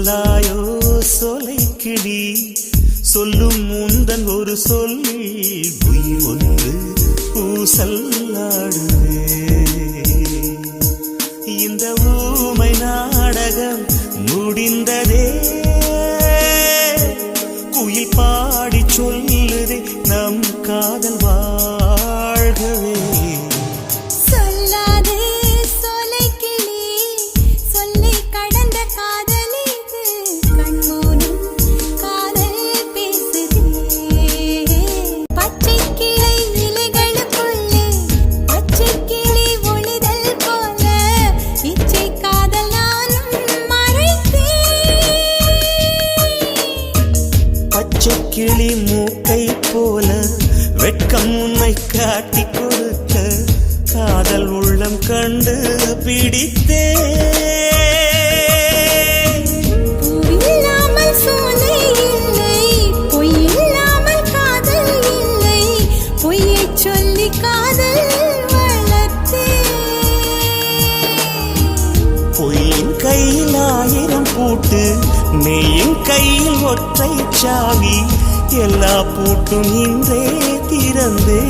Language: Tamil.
சொல்லாயோ சொலைக்கிளி சொல்லும் முந்தன் ஒரு சொல்லில் உயிர் ஒன்று ஊசல்லாடுவே. இந்த ஊமை நாடகம் முடிந்ததே, குயில் பாடி சொல்லுதே நம் காதல் வாழ்கவே. கிளி மூக்கை போல வெட்கம் உன்னை காட்டி கொடுக்க காதல் உள்ளம் கண்டு பிடித்தே. இல்லாமல் சோலை இல்லை, பொய் இல்லாமல் காதல் இல்லை, பொய்யை சொல்லி காதல் வளர்த்தே. பொய்யின் கையில் 1000 பூட்டு, மெய்யின் கையில் ஒற்றை சாவி, எல்லா பூட்டும் இன்றே திறந்தே.